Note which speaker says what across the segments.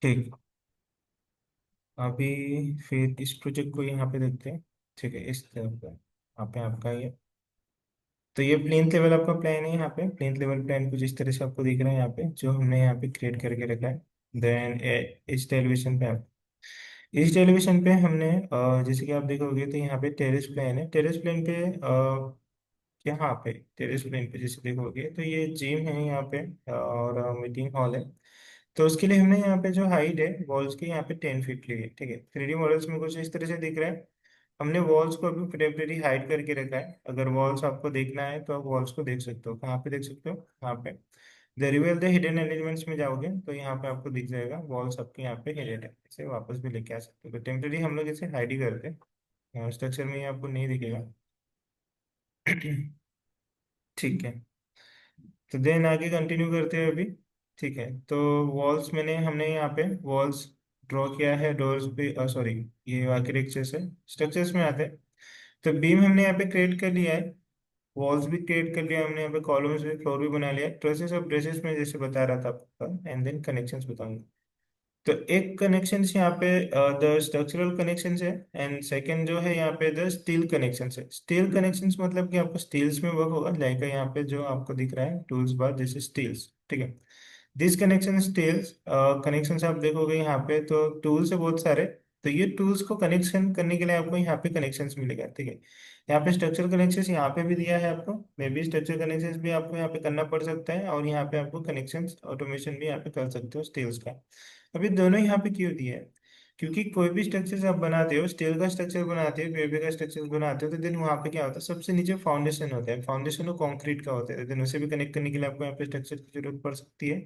Speaker 1: ठीक। अभी फिर इस प्रोजेक्ट को यहाँ पे देखते हैं। ठीक है, इस तरफ पे यहाँ पे आपका ये, तो ये प्लेन लेवल आपका प्लान है। यहाँ पे प्लेन लेवल प्लान कुछ इस तरह से आपको दिख रहा है यहाँ पे, जो हमने यहाँ पे क्रिएट करके रखा है। देन इस टेलीविजन पे इस टेलीविजन पे हमने जैसे कि आप देखोगे तो यहाँ पे टेरेस प्लेन है। टेरेस प्लेन पे यहाँ पे टेरेस प्लेन पे जैसे देखोगे तो ये जिम है यहाँ पे, और मीटिंग हॉल है। तो उसके लिए हमने यहाँ पे जो हाइट है वॉल्स की यहाँ पे 10 फीट ली है। ठीक है, 3D मॉडल्स में कुछ इस तरह से दिख रहा है। हमने वॉल्स को अभी टेम्परेरी हाइड करके रखा है। अगर वॉल्स आपको देखना है तो आप वॉल्स को देख सकते हो। कहाँ पे देख सकते हो? यहाँ पे the reveal the hidden elements में जाओगे तो यहाँ पे आपको दिख जाएगा वॉल्स आपके यहाँ पे हिडन है। इसे वापस भी लेके आ सकते हो। तो टेम्परेरी हम लोग इसे हाइड ही करते हैं, स्ट्रक्चर में ये आपको नहीं दिखेगा। ठीक है, तो देन आगे कंटिन्यू करते हैं अभी। ठीक है, तो वॉल्स हमने यहाँ पे वॉल्स ड्रॉ किया है। डोर्स पे सॉरी, ये आर्किटेक्चर से स्ट्रक्चर्स में आते हैं। तो बीम हमने यहाँ पे क्रिएट कर लिया है, वॉल्स भी क्रिएट कर लिया हमने, यहाँ पे कॉलम्स भी, फ्लोर भी बना लिया। ट्रेसेस और ब्रेसेस में जैसे बता रहा था आपका, एंड देन कनेक्शंस बताऊंगा। तो एक कनेक्शन यहाँ पे द स्ट्रक्चरल कनेक्शन है, एंड सेकंड जो है यहाँ पे द स्टील कनेक्शन है। स्टील कनेक्शंस मतलब कि आपको स्टील्स में वर्क होगा, लाइक यहाँ पे जो आपको दिख रहा है टूल्स बार, दिस स्टील्स। ठीक है, दिस कनेक्शन स्टील्स कनेक्शन आप देखोगे यहाँ पे तो टूल्स है बहुत सारे। तो ये टूल्स को कनेक्शन करने के लिए आपको यहाँ पे कनेक्शंस मिलेगा। ठीक है, यहाँ पे स्ट्रक्चर कनेक्शंस यहाँ पे भी दिया है आपको, मे बी स्ट्रक्चर कनेक्शंस भी आपको यहाँ पे करना पड़ सकता है, और यहाँ पे आपको कनेक्शंस ऑटोमेशन भी यहाँ पे कर सकते हो स्टील्स का। अभी दोनों यहाँ पे क्यों दिया है? क्योंकि कोई भी स्ट्रक्चर आप बनाते हो, स्टील का स्ट्रक्चर बनाते हो, पेपर का स्ट्रक्चर बनाते हो, तो देन वहाँ पे क्या होता है, सबसे नीचे फाउंडेशन होता है। फाउंडेशन वो कंक्रीट का होता है, देन उसे भी कनेक्ट करने के लिए आपको यहाँ पे स्ट्रक्चर की जरूरत पड़ सकती है।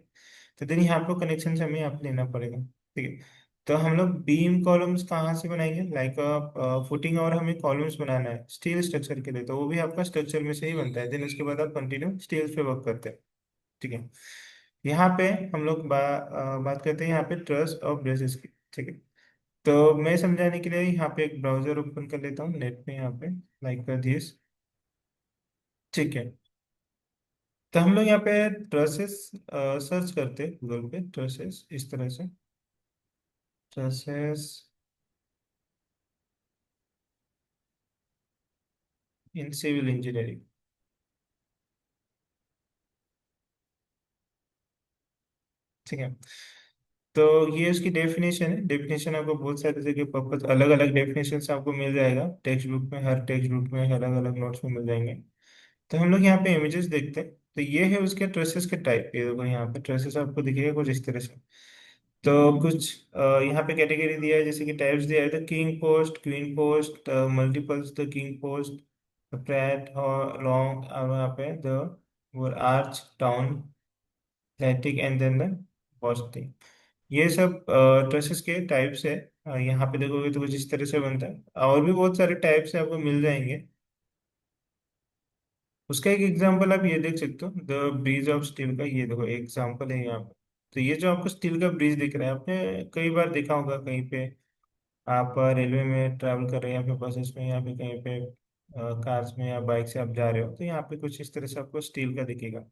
Speaker 1: तो देन यहाँ पे कनेक्शन हमें यहाँ पे लेना पड़ेगा। ठीक है, तो हम लोग बीम कॉलम्स कहाँ से बनाएंगे, लाइक फुटिंग, और हमें कॉलम्स बनाना है स्टील स्ट्रक्चर के लिए, तो वो भी आपका स्ट्रक्चर में से ही बनता है। देन उसके बाद आप कंटिन्यू स्टील पे वर्क करते हैं। ठीक है, यहाँ पे हम लोग बात करते हैं यहाँ पे ट्रस और ब्रेसेस की। ठीक है, तो मैं समझाने के लिए यहाँ पे एक ब्राउजर ओपन कर लेता हूँ नेट पे, यहाँ पे लाइक दिस। ठीक है, तो हम लोग यहाँ पे ट्रसेस सर्च करते हैं गूगल पे, ट्रसेस इस तरह से, ट्रसेस इन सिविल इंजीनियरिंग। ठीक है, तो ये उसकी डेफिनेशन है। डेफिनेशन आपको बहुत सारी जगह पर्पज, अलग अलग डेफिनेशन आपको मिल जाएगा टेक्स्ट बुक में, हर टेक्स्ट बुक में अलग अलग नोट्स में मिल जाएंगे। तो हम लोग यहाँ पे इमेजेस देखते हैं। तो ये है उसके ट्रेसेस के टाइप। ये देखो यहाँ पे ट्रेसेस आपको दिखेगा कुछ इस तरह से। तो कुछ यहाँ पे कैटेगरी दिया है, जैसे कि टाइप्स दिया है, तो king post, queen post, multiples the king post, flat और लॉन्ग, यहाँ पे the arch town, athletic, and then the posting. ये सब ट्रेसेस के टाइप्स है। यहाँ पे देखोगे तो कुछ इस तरह से बनता है, और भी बहुत सारे टाइप्स है आपको मिल जाएंगे। उसका एक एग्जांपल आप ये देख सकते हो, द ब्रिज ऑफ स्टील का। ये देखो एग्जांपल है यहाँ पे। तो ये जो आपको स्टील का ब्रिज दिख रहा है, आपने कई बार देखा होगा कहीं पे, आप रेलवे में ट्रैवल कर रहे हैं, या फिर बसेस में, या फिर कहीं पे कार्स में या बाइक से आप जा रहे हो, तो यहाँ पे कुछ इस तरह से आपको स्टील का दिखेगा।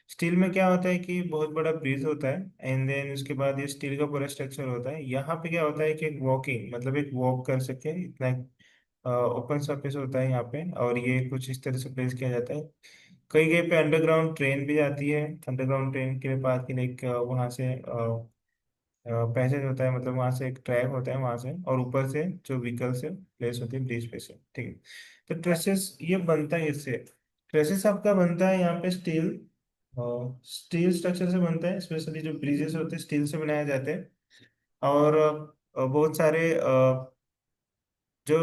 Speaker 1: स्टील में क्या होता है कि बहुत बड़ा ब्रिज होता है, एंड देन उसके बाद ये स्टील का पूरा स्ट्रक्चर होता है। यहाँ पे क्या होता है कि एक वॉकिंग मतलब एक वॉक कर सके इतना ओपन सरफेस होता है यहाँ पे, और ये कुछ इस तरह से प्लेस किया जाता है। कई जगह पे अंडरग्राउंड ट्रेन भी जाती है। अंडरग्राउंड ट्रेन के बाद के लिए एक वहाँ से पैसेज होता है, मतलब वहाँ से एक ट्रैक होता है वहाँ से, और ऊपर से जो व्हीकल से प्लेस होती है ब्रिज पे से। ठीक है, तो ट्रेसेस ये बनता है इससे। ट्रेसेस आपका बनता है यहाँ पे स्टील, स्टील स्ट्रक्चर से बनता है। स्पेशली जो ब्रिजेस होते हैं स्टील से बनाए जाते हैं। और बहुत सारे जो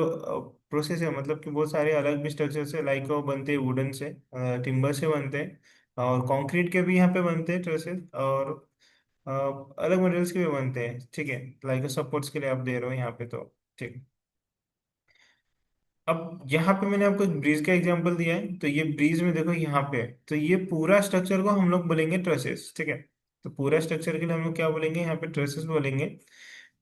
Speaker 1: प्रोसेस है, मतलब कि बहुत सारे अलग भी स्ट्रक्चर से, लाइक वो बनते हैं वुडन से, टिम्बर से बनते हैं, और कंक्रीट के भी यहाँ पे बनते हैं ट्रेसेस, और अलग मटेरियल्स के भी बनते हैं। ठीक है, लाइक सपोर्ट्स के लिए आप दे रहे हो यहाँ पे, तो ठीक। अब यहाँ पे मैंने आपको एक ब्रिज का एग्जांपल दिया है, तो ये ब्रिज में देखो यहाँ पे, तो ये पूरा स्ट्रक्चर को हम लोग बोलेंगे ट्रेसेस। ठीक है, तो पूरा स्ट्रक्चर के लिए हम लोग क्या बोलेंगे, यहाँ पे ट्रेसेस बोलेंगे।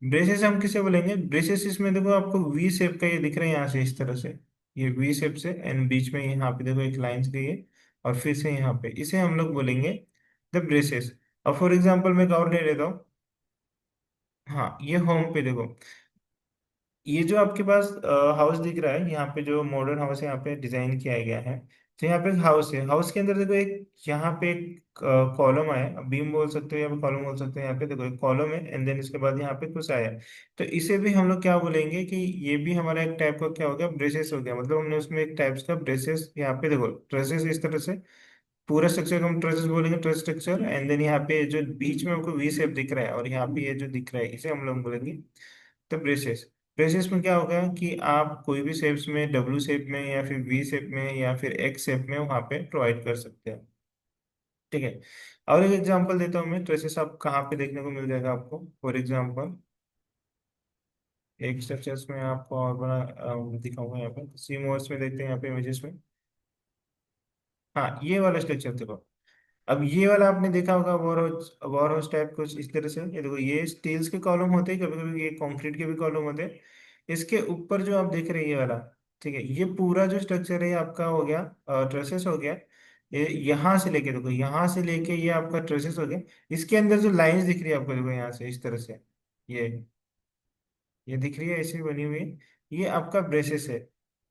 Speaker 1: ब्रेसेस हम किसे बोलेंगे, ब्रेसेस इसमें देखो आपको वी शेप का ये दिख रहा है यहाँ से इस तरह से, ये वी शेप से, एंड बीच में यहाँ पे देखो एक लाइंस गई है, और फिर से यहाँ पे, इसे हम लोग बोलेंगे द ब्रेसेस। अब फॉर एग्जाम्पल मैं एक और ले लेता हूँ। हाँ, ये होम पे देखो, ये जो आपके पास हाउस दिख रहा है, यहाँ पे जो मॉडर्न हाउस है यहाँ पे डिजाइन किया गया है। तो यहाँ पे हाउस है, हाउस के अंदर देखो एक यहाँ पे एक कॉलम है, बीम बोल सकते हो या फिर कॉलम बोल सकते हो। यहाँ पे देखो एक कॉलम है, एंड देन इसके बाद यहाँ पे कुछ आया है। तो इसे भी हम लोग क्या बोलेंगे कि ये भी हमारा एक टाइप का क्या हो गया, ब्रेसेस हो गया। मतलब हमने उसमें एक टाइप्स का ब्रेसेस, यहाँ पे देखो ट्रेसेस इस तरह से, पूरा स्ट्रक्चर हम ट्रेसेस बोलेंगे, ट्रेस स्ट्रक्चर। एंड देन यहाँ पे जो बीच में हमको वी शेप दिख रहा है और यहाँ पे ये जो दिख रहा है, इसे हम लोग बोलेंगे तो ब्रेसेस। ब्रेसेस में क्या होगा कि आप कोई भी शेप्स में, डब्ल्यू शेप में या फिर वी शेप में या फिर एक्स शेप में वहां पे प्रोवाइड कर सकते हैं। ठीक है। और एक एग्जांपल देता हूँ मैं, ट्रेसेस आप कहाँ पे देखने को मिल जाएगा आपको। फॉर एग्जांपल एक स्ट्रक्चर्स में आपको और बड़ा दिखाऊंगा, यहाँ पे सी मोड्स में देखते हैं, यहाँ पे इमेजेस में। हाँ, ये वाला स्ट्रक्चर देखो। अब ये वाला आपने देखा होगा, वॉर हाउस टाइप कुछ इस तरह से। ये देखो, ये स्टील्स के कॉलम होते हैं, कभी कभी ये कंक्रीट के भी कॉलम होते हैं। इसके ऊपर जो आप देख रहे हैं ये वाला, ठीक है, ये पूरा जो स्ट्रक्चर है ये आपका हो गया ट्रेसेस हो गया। ये यहाँ से लेके देखो, यहाँ से लेके ये आपका ट्रेसेस हो गया। इसके अंदर जो लाइंस दिख रही है आपको, देखो यहाँ से इस तरह से, ये ये दिख रही है ऐसी बनी हुई, ये आपका ब्रेसेस है।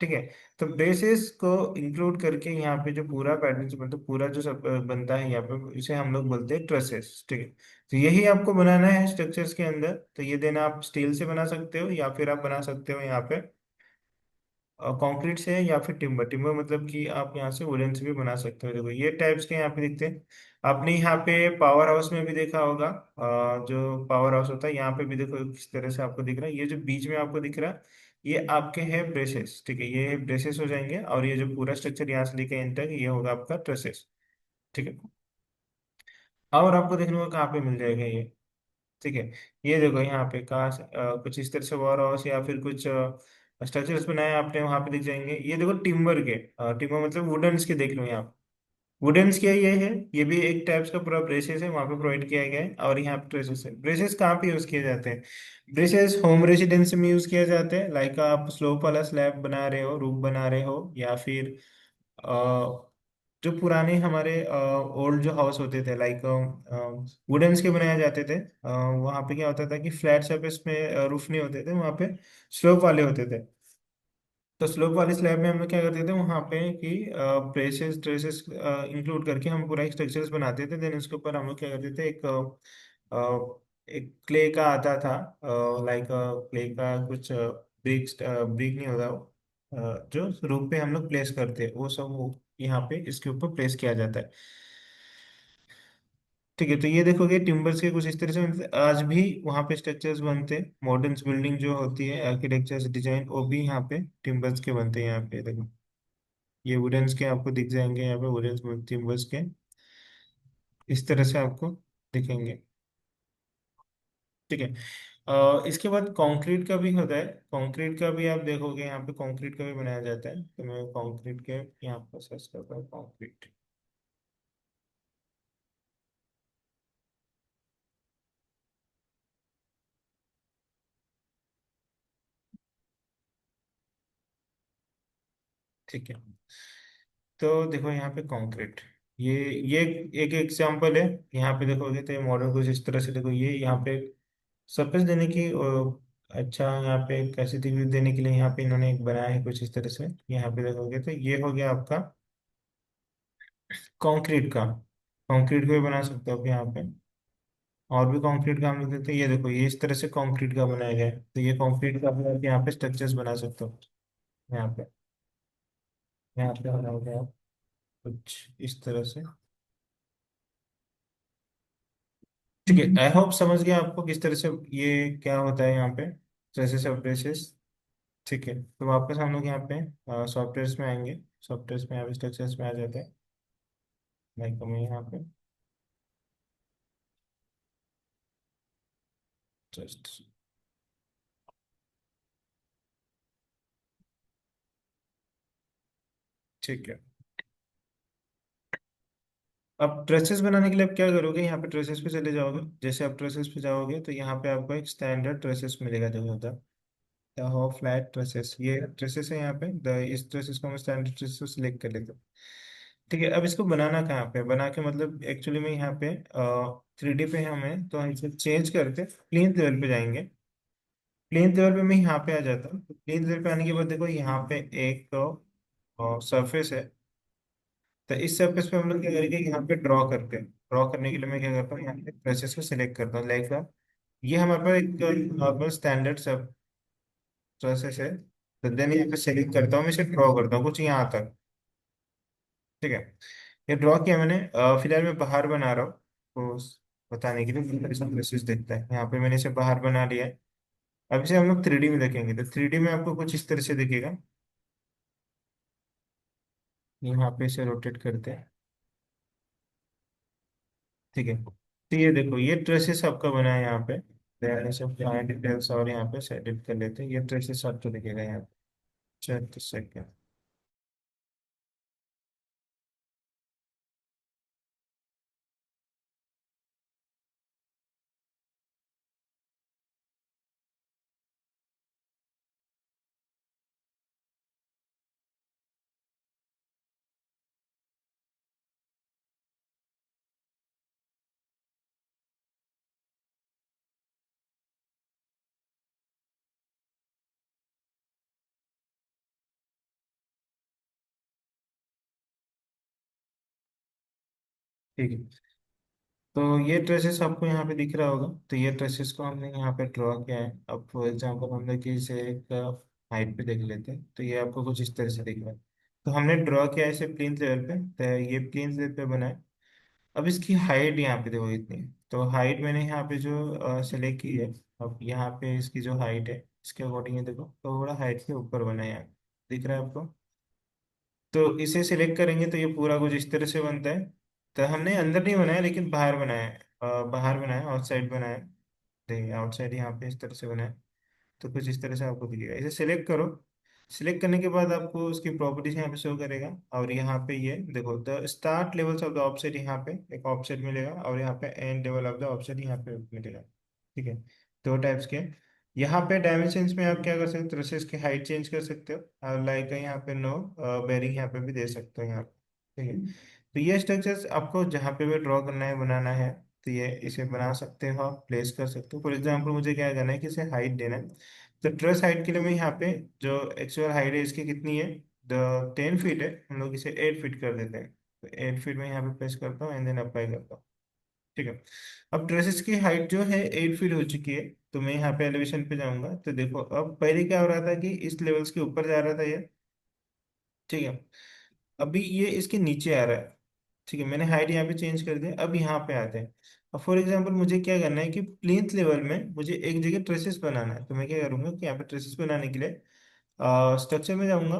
Speaker 1: ठीक है। तो ब्रेसेस को इंक्लूड करके यहाँ पे जो पूरा पैटर्न, मतलब पूरा जो सब बनता है यहाँ पे, इसे हम लोग बोलते हैं ट्रेसेस। ठीक है। तो यही आपको बनाना है स्ट्रक्चर्स के अंदर। तो ये देना आप स्टील से बना सकते हो या फिर आप बना सकते हो यहाँ पे कंक्रीट से या फिर टिम्बर। टिम्बर मतलब कि आप यहाँ से वुडन से भी बना सकते हो। देखो ये टाइप्स के यहाँ पे दिखते हैं। आपने यहाँ पे पावर हाउस में भी देखा होगा, जो पावर हाउस होता है यहाँ पे भी देखो किस तरह से आपको दिख रहा है। ये जो बीच में आपको दिख रहा है, ये आपके हैं ब्रेसेस। ठीक है, ये ब्रेसेस हो जाएंगे, और ये जो पूरा स्ट्रक्चर यहाँ से लेके एंड तक ये होगा आपका ट्रेसेस। ठीक है। और आपको देखने को कहाँ पे मिल जाएगा ये। ठीक है। ये देखो यहाँ पे कहाँ से कुछ इस तरह से वॉर हाउस या फिर कुछ स्ट्रक्चर्स बनाए आपने, वहां पे दिख जाएंगे। ये देखो टिम्बर के, टिम्बर मतलब वुडन्स के, देख लो यहाँ वुडन्स के ये है। ये भी एक टाइप्स का पूरा ब्रेसेस है, वहां पे प्रोवाइड किया गया है। और यहाँ पे ट्रेसेस है। ब्रेसेस कहाँ पे यूज किए जाते हैं? ब्रेसेस होम रेसिडेंस में यूज किए जाते हैं। लाइक आप स्लोप वाला स्लैब बना रहे हो, रूफ बना रहे हो, या फिर जो पुराने हमारे ओल्ड जो हाउस होते थे, लाइक वुडन्स के बनाए जाते थे, वहाँ पे क्या होता था कि फ्लैट सरफेस में रूफ नहीं होते थे, वहाँ पे स्लोप वाले होते थे। तो स्लोप वाले स्लैब में हम लोग क्या करते थे वहाँ पे कि ब्रेसेस ट्रेसेस इंक्लूड करके हम पूरा एक स्ट्रक्चर्स बनाते थे। देन उसके ऊपर हम लोग क्या करते थे, एक क्ले का आता था, लाइक क्ले का कुछ ब्रिक, ब्रिक नहीं होता वो, जो रूफ पे हम लोग प्लेस करते हैं वो सब, वो यहाँ पे इसके ऊपर प्लेस किया जाता है। ठीक है। तो ये देखोगे टिम्बर्स के कुछ इस तरह से आज भी वहाँ पे स्ट्रक्चर्स बनते हैं। मॉडर्न बिल्डिंग जो होती है, आर्किटेक्चर डिजाइन, वो भी यहाँ पे टिम्बर्स के बनते हैं। यहाँ पे देखो ये वुडन्स के आपको दिख जाएंगे, यहाँ पे वुडन टिम्बर्स के इस तरह से आपको दिखेंगे। ठीक है। इसके बाद कंक्रीट का भी होता है। कंक्रीट का भी आप देखोगे यहाँ पे, कंक्रीट का भी बनाया जाता है। तो मैं कंक्रीट के यहाँ पर सर्च करता हूँ कंक्रीट। ठीक है। तो देखो यहाँ पे कंक्रीट, ये एक एग्जांपल है। यहाँ पे देखोगे तो मॉडल कुछ इस तरह से, देखो ये यहाँ पे सरफेस देने की अच्छा, यहाँ पे कैपेसिटी भी देने के लिए यहाँ पे इन्होंने एक बनाया है कुछ इस तरह से। यहाँ पे देखोगे तो ये हो गया आपका कंक्रीट का। कंक्रीट को भी बना सकते हो आप यहाँ पे। और भी कंक्रीट का हम लोग देते हैं, ये देखो ये इस तरह से कंक्रीट का बनाया गया है। तो ये कंक्रीट का भी आप यहाँ पे स्ट्रक्चर्स बना सकते हो। यहाँ पे, यहाँ पे बना गया है कुछ इस तरह से। ठीक है, आई होप समझ गया आपको किस तरह से ये क्या होता है यहाँ पे, ट्रेसेस और ब्रेसेस। ठीक है। तो वापस हम लोग यहाँ पे सॉफ्टवेयर में आएंगे। सॉफ्टवेयर में यहाँ पे स्ट्रक्चर्स में आ जाते हैं, लाइक हमें यहाँ पे जस्ट, ठीक है। अब ट्रेसेस बनाने के लिए आप क्या करोगे, यहाँ पे ट्रेसेस पे चले जाओगे। जैसे आप ट्रेसेस पे जाओगे तो यहाँ पे आपको एक स्टैंडर्ड ट्रेसेस मिलेगा जो होता है हो फ्लैट ट्रेसेस। ये ट्रेसेस है यहाँ पे, इस ट्रेसेस को हम स्टैंडर्ड ट्रेसेस सेलेक्ट कर लेते हैं। ठीक है, अब इसको बनाना कहाँ पे, बना के मतलब एक्चुअली में यहाँ पे 3D पे हमें, तो हम इसे चेंज करके प्लेन लेवल पे जाएंगे। प्लेन लेवल पे मैं यहाँ पे आ जाता हूँ, प्लेन लेवल पे आने के बाद देखो यहाँ पे एक सरफेस है। तो इस सरफेस पे हम लोग क्या करेंगे, यहाँ पे ड्रॉ करते हैं। ड्रॉ करने के लिए मैं क्या करता हूँ, यहाँ पे ब्रशेस को सिलेक्ट करता हूँ, लाइक ये हमारे पास एक नॉर्मल स्टैंडर्ड सब प्रोसेस है। तो देन यहाँ पे सेलेक्ट करता हूँ, मैं इसे ड्रॉ करता हूँ कुछ यहाँ तक। ठीक है, ये ड्रॉ किया मैंने। फिलहाल मैं बाहर बना रहा हूँ, तो बताने के लिए प्रोसेस देखता है। यहाँ पे मैंने इसे बाहर बना लिया है। अब इसे हम लोग 3D में देखेंगे, तो 3D में आपको कुछ इस तरह से दिखेगा। यहाँ पे इसे रोटेट करते हैं। ठीक है, तो ये देखो ये ट्रेसेस आपका बना है यहाँ पे। मैंने सब क्लाइंट डिटेल्स और यहाँ पे सेट कर लेते हैं, ये ट्रेसेस आपको दिखेगा यहाँ पे। चल सेकेंड। ठीक है, तो ये ट्रेसेस आपको यहाँ पे दिख रहा होगा। तो ये ट्रेसेस को हमने यहाँ पे ड्रॉ किया है। अब फॉर एग्जाम्पल हम लोग इसे एक हाइट पे देख लेते हैं, तो ये आपको कुछ इस तरह से दिख रहा है। तो हमने ड्रॉ किया है इसे प्लेन लेवल पे, तो ये प्लेन लेवल पे बना है। अब इसकी हाइट यहाँ पे देखो इतनी है। तो हाइट मैंने यहाँ पे जो सेलेक्ट की है, अब यहाँ पे इसकी जो हाइट है इसके अकॉर्डिंग है देखो, तो थोड़ा हाइट के ऊपर बना है यहाँ। दिख रहा है आपको? तो इसे सिलेक्ट करेंगे तो ये पूरा कुछ इस तरह से बनता है। तो हमने अंदर नहीं बनाया लेकिन बाहर बनाया है, बाहर बनाया, आउटसाइड बनाया है। देखिए आउटसाइड यहाँ पे इस तरह से बनाया है। तो कुछ इस तरह से आपको दिखेगा। इसे सिलेक्ट करो। सिलेक्ट करने के बाद आपको उसकी प्रॉपर्टीज यहाँ पे शो करेगा। और यहाँ पे ये देखो, the start levels of the offset, यहाँ पे एक ऑफसेट मिलेगा, और यहाँ पे and level of the offset यहाँ पे मिलेगा। ठीक है, दो टाइप्स के। यहाँ पे डायमेंशंस में आप क्या कर सकते हो, जैसे इसकी हाइट चेंज कर सकते हो, और लाइक यहाँ पे नो बेरिंग यहाँ पे भी दे सकते हो यहाँ पे। ठीक है, तो ये स्ट्रक्चर्स आपको जहाँ पे भी ड्रॉ करना है, बनाना है, तो ये इसे बना सकते हो, आप प्लेस कर सकते हो। फॉर एग्जाम्पल मुझे क्या करना है कि इसे हाइट देना है। तो ट्रस हाइट के लिए मैं यहाँ पे जो एक्चुअल हाइट है इसकी कितनी है, 10 फीट है, हम लोग इसे 8 फीट कर देते हैं। तो 8 फीट में यहाँ पे प्लेस करता हूँ एंड देन अप्लाई करता हूँ। ठीक है, अब ड्रेसेस की हाइट जो है 8 फीट हो चुकी है। तो मैं यहाँ पे एलिवेशन पे जाऊंगा, तो देखो अब पहले क्या हो रहा था कि इस लेवल्स के ऊपर जा रहा था ये। ठीक है, अभी ये इसके नीचे आ रहा है। ठीक है, मैंने हाइट यहाँ पे चेंज कर दिया, अब यहाँ पे आते हैं। अब फॉर एग्जांपल मुझे क्या करना है कि प्linth लेवल में मुझे एक जगह ट्रेसेस बनाना है। तो मैं क्या करूँगा कि यहाँ पे ट्रेसेस बनाने के लिए स्ट्रक्चर में जाऊँगा,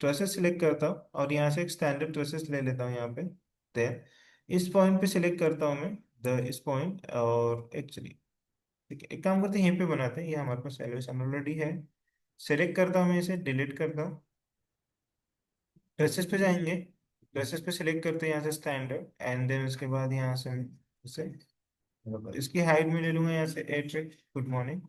Speaker 1: ट्रेसेस सिलेक्ट करता हूँ, और यहाँ से एक स्टैंडर्ड ट्रेसेस ले लेता हूँ यहाँ पे। देन इस पॉइंट पे सिलेक्ट करता हूँ मैं, द इस पॉइंट, और एक्चुअली ठीक है एक काम करते हैं, यहीं पे बनाते हैं, ये हमारे पास एलिवेशन ऑलरेडी है। सेलेक्ट करता हूँ मैं इसे, डिलीट करता हूँ। ड्रेसेस पे जाएंगे, ड्रेसेस पे सिलेक्ट करते हैं यहाँ से स्टैंडर्ड, एंड देन उसके बाद यहाँ से इसे, इसकी हाइट में ले लूंगा यहाँ से 8 फीट। Good morning.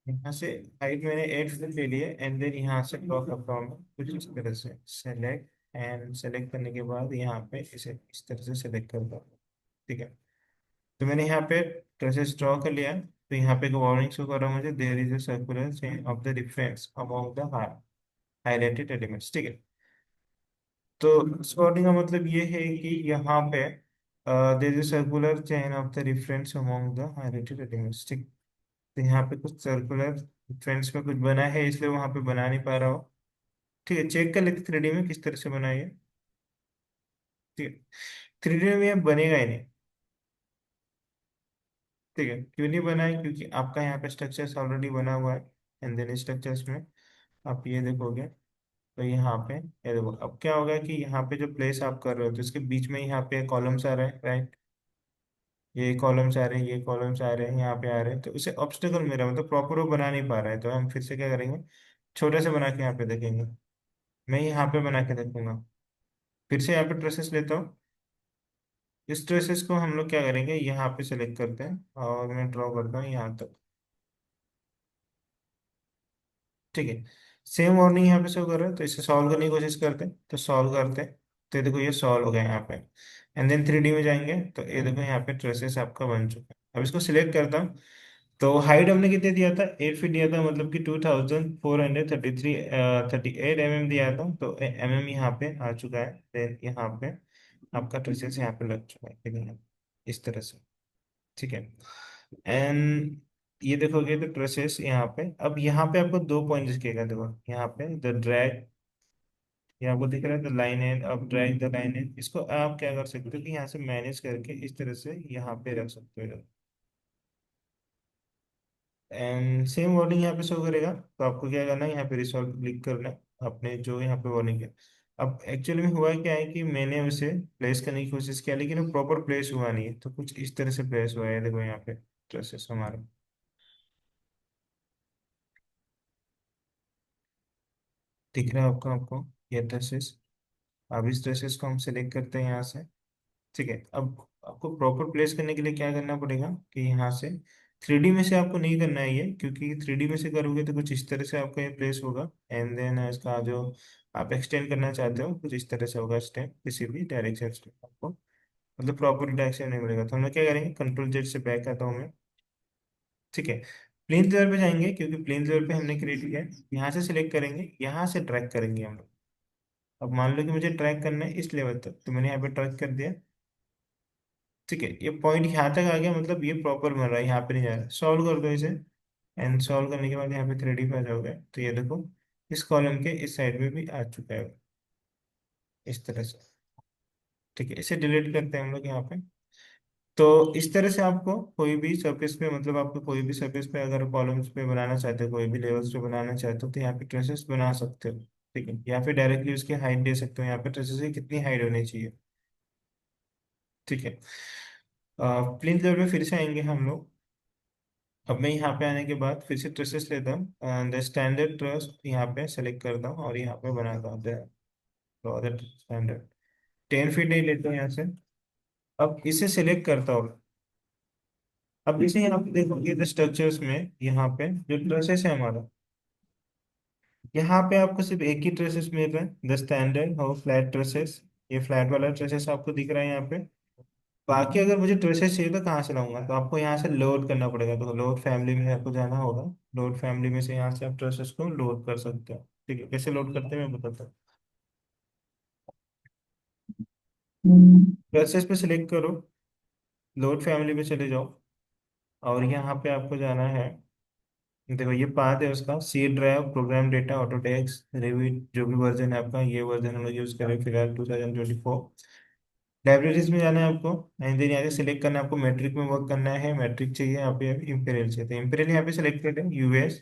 Speaker 1: यहाँ से हाइट मैंने 8 फीट ले लिए, एंड देन यहाँ से ड्रॉ करता हूँ मैं कुछ इस तरह से, सेलेक्ट, एंड सेलेक्ट करने के बाद यहाँ पे इसे इस तरह से सेलेक्ट करता हूँ। ठीक है, तो मैंने यहाँ पे ट्रेसेस ड्रॉ कर लिया। तो यहाँ पे एक वार्निंग शो कर रहा हूँ मुझे, there is a circular chain of the difference among the highlighted elements. ठीक है, तो स्पॉटिंग का मतलब ये है कि यहाँ पे there is circular chain of the reference among the highlighted elements. ठीक, तो यहाँ पे कुछ सर्कुलर फ्रेंड्स में कुछ बना है, इसलिए वहां पे बना नहीं पा रहा हो। ठीक है, चेक कर लेते 3D में किस तरह से बना है ये। ठीक है, 3D में ये बनेगा ही नहीं। ठीक है, क्यों नहीं बना है, क्योंकि आपका यहाँ पे स्ट्रक्चर्स ऑलरेडी बना हुआ है। एंड देन स्ट्रक्चर्स में आप ये देखोगे, तो यहाँ पे ये देखो, अब क्या होगा कि यहाँ पे जो प्लेस आप कर रहे हो, तो इसके बीच में यहाँ पे कॉलम्स आ रहे हैं, राइट? ये कॉलम्स आ रहे हैं, ये कॉलम्स आ रहे हैं, यहाँ पे आ रहे हैं, तो उसे ऑब्स्टेकल मेरा मतलब प्रॉपर वो बना नहीं पा रहा है। तो हम फिर से क्या करेंगे, छोटे से बना के यहाँ पे देखेंगे। मैं यहाँ पे बना के देखूंगा, फिर से यहाँ पे ट्रेसेस लेता हूँ। इस ट्रेसेस को हम लोग क्या करेंगे, यहाँ पे सेलेक्ट करते हैं, और मैं ड्रॉ करता हूँ यहाँ तक। ठीक है, सेम वार्निंग यहाँ पे शो कर रहा है, तो इसे सॉल्व करने की कोशिश करते हैं, तो सॉल्व करते हैं। तो ये देखो ये सॉल्व हो गया यहाँ पे। एंड देन 3D में जाएंगे तो ये देखो यहाँ पे ट्रेसेस आपका बन चुका है। अब इसको सिलेक्ट करता हूँ। तो हाइट हमने कितने दिया था, 8 फीट दिया था, मतलब कि 2433 38 mm दिया था। तो यहाँ पे आ चुका है। देन यहाँ पे आपका ट्रेसेस यहाँ पे लग चुका है, देखिए इस तरह से। ठीक है। एंड ये देखोगे तो ट्रेसेस यहाँ पे, अब यहाँ पे आपको 2 पॉइंट दिखेगा, देखो यहाँ पे द ड्रैग, ये आपको दिख रहा है द लाइन एंड, अब ड्रैग द लाइन एंड, इसको आप क्या कर सकते हो कि यहाँ से मैनेज करके इस तरह से यहाँ पे रख सकते हो। एंड सेम वार्निंग यहाँ पे शो करेगा। तो आपको क्या करना है, यहाँ पे रिसॉल्व क्लिक करना है अपने जो यहाँ पे वार्निंग है। अब एक्चुअली में हुआ क्या है कि मैंने उसे प्लेस करने की कोशिश किया, लेकिन वो प्रॉपर प्लेस हुआ नहीं है, तो कुछ इस तरह से प्लेस हुआ है, देखो यहाँ पे ट्रेसेस हमारे दिख रहा है आपको आपको ये ट्रेसेस। अब इस ट्रेसेस को हम सेलेक्ट करते हैं यहाँ से। ठीक है। अब आपको प्रॉपर प्लेस करने के लिए क्या करना पड़ेगा कि यहाँ से 3D में से आपको नहीं करना है ये, क्योंकि 3D में से करोगे तो कुछ इस तरह से आपका ये प्लेस होगा। एंड देन इसका जो आप एक्सटेंड करना चाहते हो कुछ इस तरह से होगा स्टेप, किसी भी डायरेक्शन से आपको मतलब प्रॉपर डायरेक्शन नहीं मिलेगा। तो हम लोग क्या करेंगे, कंट्रोल जेड से बैक आता हूँ मैं। ठीक है। प्लेन लेवल पे जाएंगे, क्योंकि प्लेन लेवल पे हमने क्रिएट किया है। यहाँ से सिलेक्ट करेंगे, यहाँ से ट्रैक करेंगे हम लोग। अब मान लो कि मुझे ट्रैक करना है इस लेवल तक, तो मैंने यहाँ पे ट्रैक कर दिया। ठीक है। ये पॉइंट यहाँ तक आ गया, मतलब ये प्रॉपर बन रहा है, यहाँ पे नहीं जा रहा। सॉल्व कर दो इसे। एंड सॉल्व करने के बाद यहाँ पे 3D पे आ जाओगे, तो ये देखो इस कॉलम के इस साइड में भी आ चुका है इस तरह से। ठीक है। इसे डिलीट करते हैं हम लोग यहाँ पे। तो इस तरह से आपको कोई भी सरफेस पे, मतलब आपको कोई भी सरफेस पे अगर कॉलम्स पे बनाना चाहते हो, कोई भी लेवल्स पे बनाना चाहते हो, तो यहाँ पे ट्रेसेस बना सकते हो। ठीक है। यहाँ पे डायरेक्टली उसकी हाइट दे सकते हो, यहाँ पे ट्रेसेस की कितनी हाइट होनी चाहिए। ठीक है। प्लेन लेवल पे फिर से आएंगे हम लोग। अब मैं यहाँ पे आने के बाद फिर से ट्रेसेस लेता हूँ, द स्टैंडर्ड ट्रस यहाँ पे सेलेक्ट करता हूँ और यहाँ पे बनाता हूँ द स्टैंडर्ड। 10 फीट नहीं लेता हूँ यहाँ से। अब इसे सेलेक्ट करता हूँ। अब इसे यहाँ पे देखोगे द स्ट्रक्चर्स में, यहाँ पे जो ट्रेसेस है हमारा, यहाँ पे आपको सिर्फ एक ही ट्रेसेस मिल रहा है, द स्टैंडर्ड और फ्लैट ट्रेसेस। ये फ्लैट वाला ट्रेसेस आपको दिख रहा है यहाँ पे। बाकी अगर मुझे ट्रेसेस चाहिए तो कहाँ से लाऊंगा, तो आपको यहाँ से लोड करना पड़ेगा। तो लोड फैमिली में आपको जाना होगा। लोड फैमिली में से यहाँ से आप ट्रेसेस को लोड कर सकते हो। ठीक है। कैसे लोड करते हैं मैं बताता हूँ। ट्रेसेस पे सिलेक्ट करो, लोड फैमिली पे चले जाओ, और यहाँ पे आपको जाना है। देखो ये पाथ है उसका, C drive, program data, Autodesk, Revit, जो भी वर्जन है आपका, ये वर्जन हम लोग यूज कर रहे हैं फिलहाल 2024। लाइब्रेरीज में जाना है आपको। एंड देन यहाँ से सिलेक्ट करना है आपको, मैट्रिक में वर्क करना है, मैट्रिक चाहिए यहाँ पे, इंपेरियल चाहिए, तो इंपेरियल यहाँ पे सिलेक्ट करते हैं यूएस।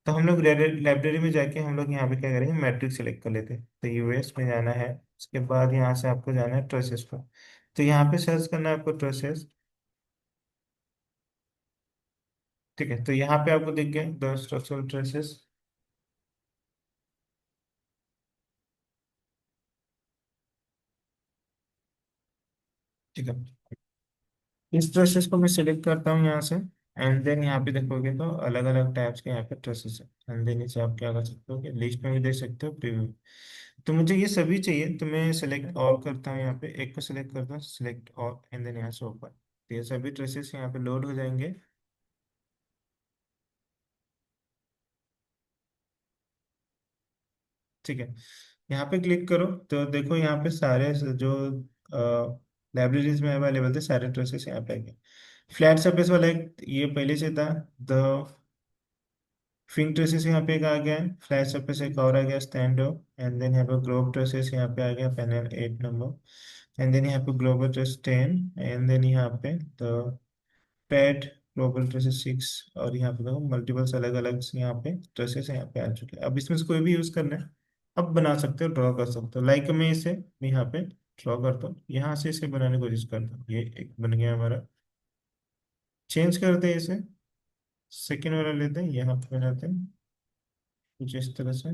Speaker 1: तो हम लोग लाइब्रेरी में जाके हम लोग यहाँ पे क्या करेंगे, मैट्रिक सेलेक्ट कर लेते हैं। तो यूएस में जाना है। उसके बाद यहाँ से आपको जाना है ट्रेसेस पर। तो यहाँ पे सर्च करना है आपको ट्रेसेस। ठीक है। तो यहाँ पे आपको दिख गया द स्ट्रक्चरल ट्रेसेस। ठीक है। इस ट्रेसेस को मैं सिलेक्ट करता हूँ यहाँ से। एंड देन यहाँ पे देखोगे तो अलग अलग टाइप्स के यहाँ पे ट्रेसेस है। एंड देन इसे आप क्या कर सकते हो कि लिस्ट में भी देख सकते हो, प्रीव्यू। तो मुझे ये सभी चाहिए, तो मैं सेलेक्ट ऑल करता हूँ, यहाँ पे एक को सिलेक्ट करता हूँ, सिलेक्ट ऑल, एंड देन यहाँ से ओपन। तो ये सभी ट्रेसेस यहाँ पे लोड हो जाएंगे। ठीक है। यहाँ पे क्लिक करो तो देखो यहाँ पे सारे जो लाइब्रेरीज में अवेलेबल थे सारे ट्रेसेस यहाँ पे आ गए। फ्लैट सरफेस वाला एक ये पहले से था, द फिंग ट्रेसेस यहाँ पे एक आ गया है, फ्लैट सरफेस एक और आ गया, स्टैंड एंड देन यहाँ पे ग्लोब ट्रेसेस यहाँ पे आ गया, पैनल 8 नंबर। एंड देन यहाँ पे ग्लोबल ट्रेस 10। एंड देन यहाँ पे द पैड ग्लोबल ट्रेसेस 6। और यहाँ पे देखो मल्टीपल्स अलग अलग यहाँ पे ट्रेसेस यहाँ पे आ चुके हैं। अब इसमें से कोई भी यूज करना है, अब बना सकते हो, ड्रॉ कर सकते हो। लाइक मैं इसे यहाँ पे ड्रॉ करता हूँ, यहाँ से इसे बनाने की कोशिश करता हूँ, ये एक बन गया हमारा। चेंज करते हैं इसे, सेकेंड वाला लेते हैं, यहाँ पे बनाते हैं कुछ इस तरह से।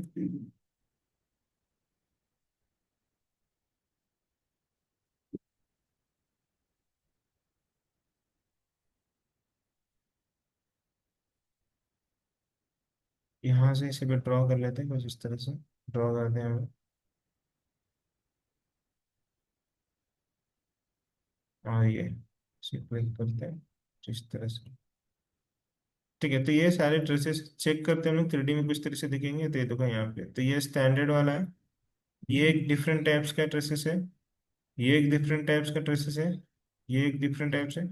Speaker 1: यहाँ से इसे भी ड्रॉ कर लेते हैं कुछ इस तरह से, ड्रॉ करते हैं हम। और ये इसे क्लिक करते हैं इस तरह से। ठीक है, तो ये सारे ड्रेसेस चेक करते हैं हम लोग, 3D में कुछ तरह से दिखेंगे। तो ये देखो यहाँ पे, तो ये स्टैंडर्ड वाला है। ये एक डिफरेंट टाइप्स का ड्रेसेस है। ये एक डिफरेंट टाइप्स का ड्रेसेस है। ये एक डिफरेंट टाइप्स है।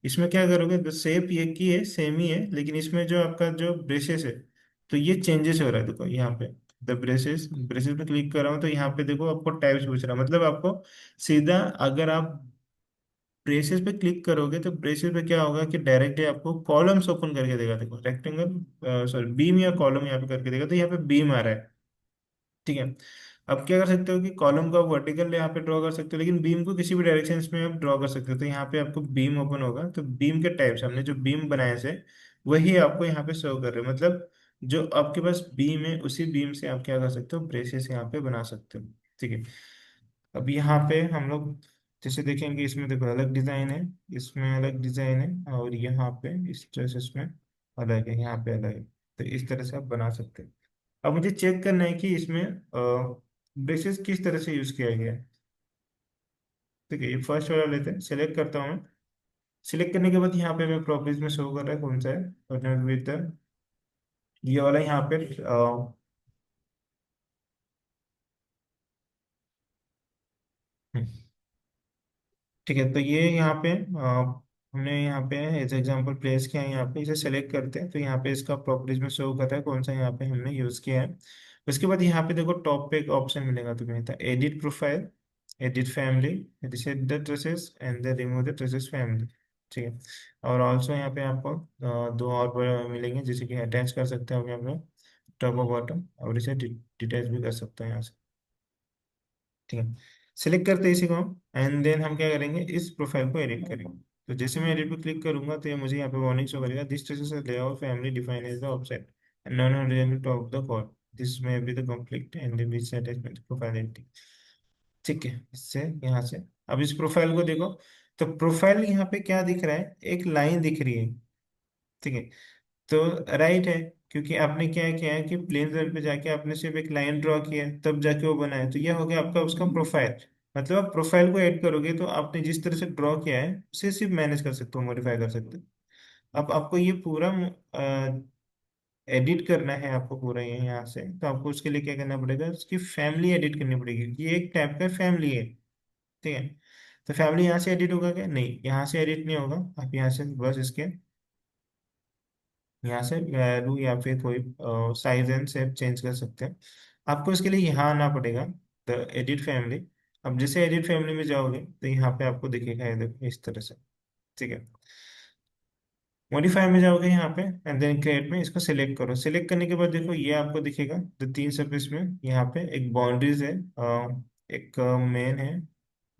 Speaker 1: इसमें क्या करोगे, तो शेप ये की है, सेम ही है, लेकिन इसमें जो आपका जो ब्रेसेस है, तो ये चेंजेस हो रहा है। देखो यहाँ पे द ब्रेसेस, ब्रेसेस पे क्लिक कर रहा हूँ तो यहाँ पे देखो आपको टाइप्स पूछ रहा है। मतलब आपको सीधा, अगर आप ब्रेसेस पे क्लिक करोगे तो ब्रेसेस पे क्या होगा कि डायरेक्टली आपको कॉलम्स ओपन करके देगा। देखो रेक्टेंगल, सॉरी बीम या कॉलम यहाँ पे करके देगा, तो यहाँ पे बीम आ रहा है। ठीक है। अब क्या कर सकते हो कि कॉलम को आप वर्टिकल यहाँ पे ड्रॉ कर सकते हो, लेकिन बीम को किसी भी डायरेक्शन में आप ड्रॉ कर सकते हो। तो यहाँ पे आपको बीम ओपन होगा, तो बीम के टाइप्स हमने जो बीम बनाए से वही आपको यहाँ पे शो कर रहे हैं। मतलब जो आपके पास बीम है, उसी बीम से आप क्या कर सकते हो, ब्रेसेस यहाँ पे बना सकते हो। ठीक है। अब यहाँ पे हम लोग जैसे देखेंगे, इसमें देखो अलग डिजाइन है, इसमें अलग डिजाइन है, और यहाँ पे इस ड्रेसेस में अलग है, यहाँ पे अलग है। तो इस तरह से आप बना सकते हैं। अब मुझे चेक करना है कि इसमें ब्रेसेस किस तरह से यूज किया गया है। ठीक है, ये फर्स्ट वाला लेते हैं, सिलेक्ट करता हूँ मैं। सिलेक्ट करने के बाद यहाँ पे मैं प्रॉपर्टीज में शो कर रहा है कौन सा है, और विद ये वाला यहाँ पे ठीक है। तो ये यहाँ पे हमने यहाँ पे एज एग्जांपल प्लेस किया है। यहाँ पे इसे सेलेक्ट करते हैं तो यहाँ पे इसका प्रॉपर्टीज में शो कर रहा है कौन सा यहाँ पे हमने यूज किया है। उसके बाद यहाँ पे देखो टॉप पे एक ऑप्शन मिलेगा तुम्हें, था edit profile, edit family, reset the traces and then remove the traces family. ठीक है। और ऑल्सो यहाँ पे आपको दो और मिलेंगे, जैसे कि अटैच कर सकते हो यहाँ पे टॉप और बॉटम, और इसे डिटैच भी कर सकते हैं यहाँ से। ठीक है। सिलेक्ट करते हैं इसी को हम, एंड देन हम क्या करेंगे, इस प्रोफाइल को एडिट करेंगे। तो जैसे मैं एडिट पे क्लिक करूंगा तो ये मुझे यहाँ पे वार्निंग शो करेगा, this is layout family define as the offset and non horizontal top of the code, this may be the conflict and the beach attachment profile editing. ठीक है, इससे यहाँ से अब इस प्रोफाइल को देखो, तो प्रोफाइल यहाँ पे क्या दिख रहा है, एक लाइन दिख रही है। ठीक है। तो राइट है, क्योंकि आपने क्या किया है कि प्लेन कलर पे जाके आपने सिर्फ एक लाइन ड्रॉ किया है, तब जाके वो बना है। तो ये हो गया आपका उसका प्रोफाइल। मतलब आप प्रोफाइल को ऐड करोगे तो आपने जिस तरह से ड्रॉ किया है उसे सिर्फ मैनेज कर सकते हो, मॉडिफाई कर सकते हो। अब आपको ये पूरा एडिट करना है, आपको पूरा ये यहाँ से, तो आपको उसके लिए क्या करना पड़ेगा, उसकी फैमिली एडिट करनी पड़ेगी। ये एक टाइप का फैमिली है। ठीक है। तो फैमिली यहाँ से एडिट होगा क्या, नहीं, यहाँ से एडिट नहीं होगा। आप यहाँ से बस इसके यहाँ से वैल्यू या फिर कोई साइज एंड शेप चेंज कर सकते हैं। आपको इसके लिए यहाँ आना पड़ेगा, द एडिट फैमिली। अब जैसे एडिट फैमिली में जाओगे तो यहाँ पे आपको दिखेगा, ये देखो इस तरह से। ठीक है। मॉडिफाई में जाओगे यहाँ पे, एंड देन क्रिएट में इसको सिलेक्ट करो। सिलेक्ट करने के बाद देखो ये आपको दिखेगा, तो तीन सर्फेस में यहाँ पे एक बाउंड्रीज है, एक मेन है,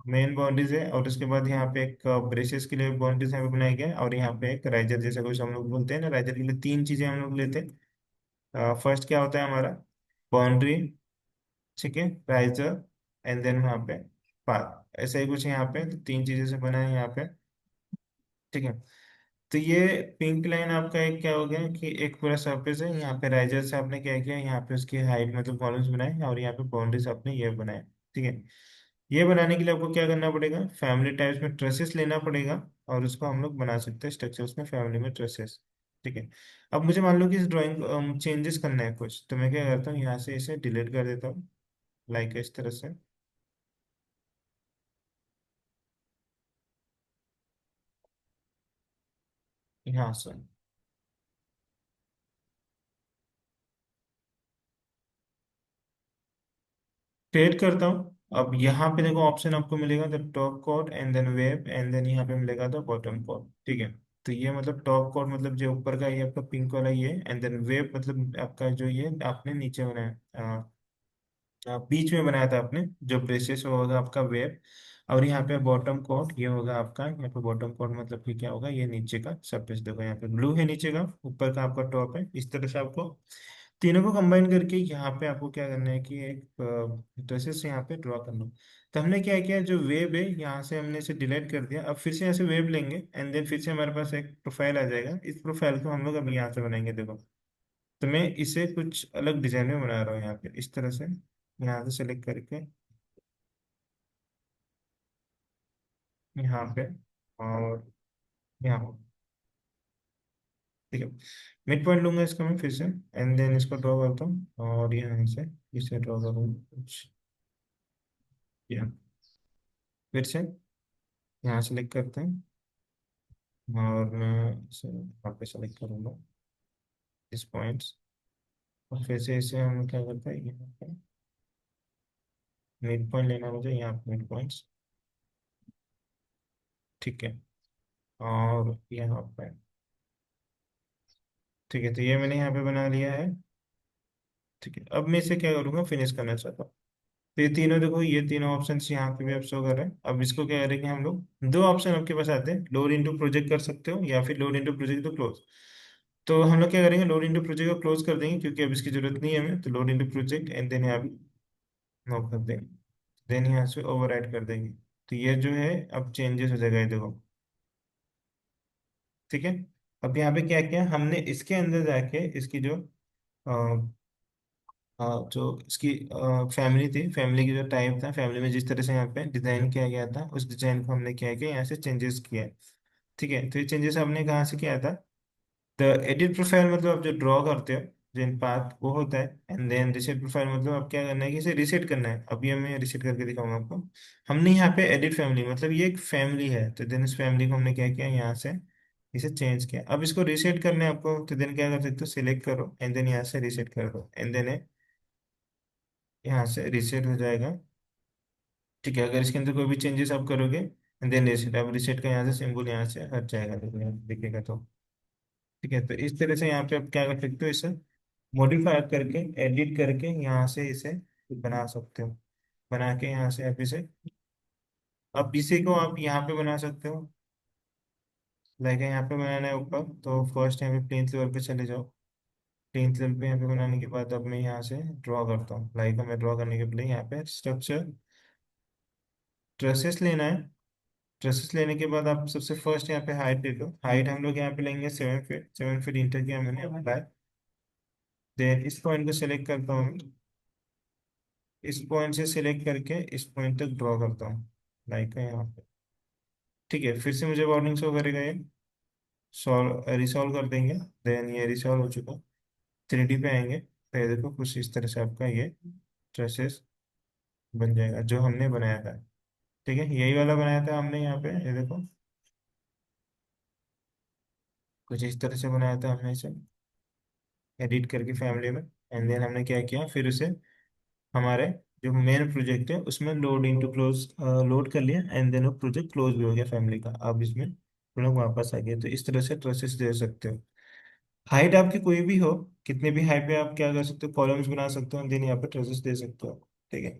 Speaker 1: मेन बाउंड्रीज है, और उसके बाद यहाँ पे एक ब्रेसेस के लिए बाउंड्रीज यहाँ पे बनाया गया है, और यहाँ पे एक राइजर जैसा कुछ हम लोग बोलते हैं ना, राइजर के लिए तीन चीजें हम लोग लेते हैं। फर्स्ट क्या होता है हमारा, बाउंड्री, ठीक है, राइजर, एंड देन वहाँ पे पाथ, ऐसा ही कुछ यहाँ पे, तो तीन चीजें से बना है यहाँ पे। ठीक है। तो ये पिंक लाइन आपका एक क्या हो गया कि एक पूरा सरफेस है, यहाँ पे राइजर से आपने क्या किया, यहाँ पे उसकी हाइट मतलब कॉलम्स बनाए, और यहाँ पे बाउंड्रीज आपने ये बनाए। ठीक है। ये बनाने के लिए आपको क्या करना पड़ेगा, फैमिली टाइप्स में ट्रेसेस लेना पड़ेगा, और उसको हम लोग बना सकते हैं स्ट्रक्चर्स में फैमिली में ट्रेसेस। ठीक है। अब मुझे मान लो कि इस ड्राइंग को चेंजेस करना है कुछ, तो मैं क्या करता हूँ, यहाँ से इसे डिलीट कर देता हूँ, लाइक इस तरह से। यहाँ से क्रिएट करता हूँ। अब यहाँ पे देखो ऑप्शन आपको मिलेगा the top code and then web, and then यहाँ पे मिलेगा द बॉटम कोड। ठीक है। तो ये मतलब टॉप कोड मतलब जो ऊपर का ये आपका पिंक वाला ये, एंड देन वेब मतलब आपका जो ये आपने नीचे बनाया, बीच में बनाया था आपने, जो ब्रेसेस होगा आपका वेब। और यहाँ पे बॉटम कोट ये होगा आपका, यहाँ पे बॉटम कोट मतलब कि क्या होगा, ये नीचे का सरफेस। देखो यहाँ पे ब्लू है नीचे का, ऊपर का आपका टॉप है। इस तरह से आपको तीनों को कंबाइन करके यहाँ पे आपको क्या करना है कि एक ड्रेसेस यहाँ पे ड्रॉ करना है। तो हमने क्या किया, जो वेब है यहाँ से हमने इसे डिलीट कर दिया। अब फिर से यहाँ से वेब लेंगे, एंड देन फिर से हमारे पास एक प्रोफाइल आ जाएगा। इस प्रोफाइल को हम लोग अभी यहाँ से बनाएंगे, देखो। तो मैं इसे कुछ अलग डिजाइन में बना रहा हूँ, यहाँ पे इस तरह से यहाँ से सेलेक्ट करके। यहाँ पे और यहाँ पे। ठीक है, मिड पॉइंट लूंगा इसका मैं फिर से, एंड देन इसको ड्रॉ करता हूँ और यहाँ से इसे ड्रॉ करूँगा कुछ, यहाँ फिर से यहाँ सेलेक्ट करते हैं और मैं इसे यहाँ पे सेलेक्ट करूँगा इस पॉइंट्स, और फिर से इसे हम क्या करते हैं, यहाँ पे मिड पॉइंट लेना है मुझे, यहाँ पे मिड पॉइंट्स। ठीक है, और यहाँ पे ठीक है, तो ये मैंने यहाँ पे बना लिया है। ठीक है, अब मैं इसे क्या करूँगा, फिनिश करना चाहता हूँ। तो ये तीनों देखो, ये तीनों ऑप्शन यहाँ पे भी अब शो कर रहे हैं। अब इसको क्या करेंगे हम लोग, दो ऑप्शन आपके पास आते हैं, लोड इनटू प्रोजेक्ट कर सकते हो या फिर लोड इनटू प्रोजेक्ट तो क्लोज। तो हम लोग क्या करेंगे, लोड इनटू प्रोजेक्ट को क्लोज कर देंगे क्योंकि अब इसकी जरूरत नहीं है हमें, तो load into project and then यहाँ भी नो कर देंगे, देन यहाँ से ओवरराइड कर देंगे। तो ये जो है अब चेंजेस हो जाएगा, ये देखो। ठीक है, अब यहाँ पे क्या किया हमने, इसके अंदर जाके इसकी जो जो इसकी फैमिली थी, फैमिली की जो टाइप था, फैमिली में जिस तरह से यहाँ पे डिजाइन किया गया था, उस डिजाइन को हमने क्या किया, यहाँ से चेंजेस किया है। ठीक है, तो ये चेंजेस हमने कहाँ से किया था, द एडिट प्रोफाइल मतलब आप जो ड्रॉ करते हो जिन पाथ, वो होता है। एंड देन रिसेट प्रोफाइल मतलब आप क्या करना है कि इसे रिसेट करना है। अभी हमें रिसेट करके दिखाऊंगा आपको। हमने यहाँ पे एडिट फैमिली मतलब ये एक फैमिली है, तो देन इस फैमिली को हमने क्या किया, यहाँ से इसे चेंज किया। अब इसको रिसेट करना है आपको, तो देन क्या कर सकते हो, सिलेक्ट करो एंड देन यहाँ से रिसेट कर दो, एंड देन यहाँ से रिसेट हो जाएगा। ठीक है, अगर इसके अंदर कोई भी चेंजेस आप करोगे देन रिसेट, अब रिसेट का यहाँ से सिंबल यहाँ से हट जाएगा, दिखेगा तो। ठीक है, तो इस तरह से यहाँ पे आप क्या कर सकते हो, इसे मॉडिफाई करके, एडिट करके यहाँ से इसे बना सकते हो। बना के यहाँ से आप इसे, अब इसी को आप यहाँ पे बना सकते हो। लाइक यहाँ पे बनाना है ऊपर, तो फर्स्ट यहाँ पे प्लेन लेवल पे चले जाओ। प्लेन लेवल पे यहाँ पे बनाने के बाद अब मैं यहाँ से ड्रॉ करता हूँ। लाइक हमें ड्रॉ करने के लिए यहाँ पे स्ट्रक्चर ट्रेसेस लेना है। ट्रेसेस लेने के बाद आप सबसे फर्स्ट यहाँ पे हाइट ले लो। हाइट हम लोग यहाँ पे लेंगे 7 फीट। 7 फीट इंटर किया मैंने, अप्लाई। देन इस पॉइंट को सिलेक्ट करता हूँ, इस पॉइंट से सिलेक्ट करके इस पॉइंट तक ड्रॉ करता हूँ, लाइक है यहाँ पे। ठीक है, फिर से मुझे वार्निंग शो करेगा ये, सॉल्व रिसॉल्व कर देंगे। देन ये रिसॉल्व हो चुका। 3D पे आएंगे तो ये देखो कुछ इस तरह से आपका ये ट्रेसेस बन जाएगा जो हमने बनाया था। ठीक है, यही वाला बनाया था हमने यहाँ पे, ये देखो कुछ इस तरह से बनाया था हमने इसे एडिट करके फैमिली में। एंड देन हमने क्या किया, फिर उसे हमारे जो मेन प्रोजेक्ट है उसमें लोड इनटू क्लोज लोड कर लिया, एंड देन वो प्रोजेक्ट क्लोज भी हो गया फैमिली का। अब इसमें हम लोग वापस आ गए, तो इस तरह से ट्रेसेस दे सकते हो। हाइट आपकी कोई भी हो, कितने भी हाइट पे आप क्या कर सकते हो, कॉलम्स बना सकते हो, देन यहाँ पे ट्रेसेस दे सकते हो। ठीक है,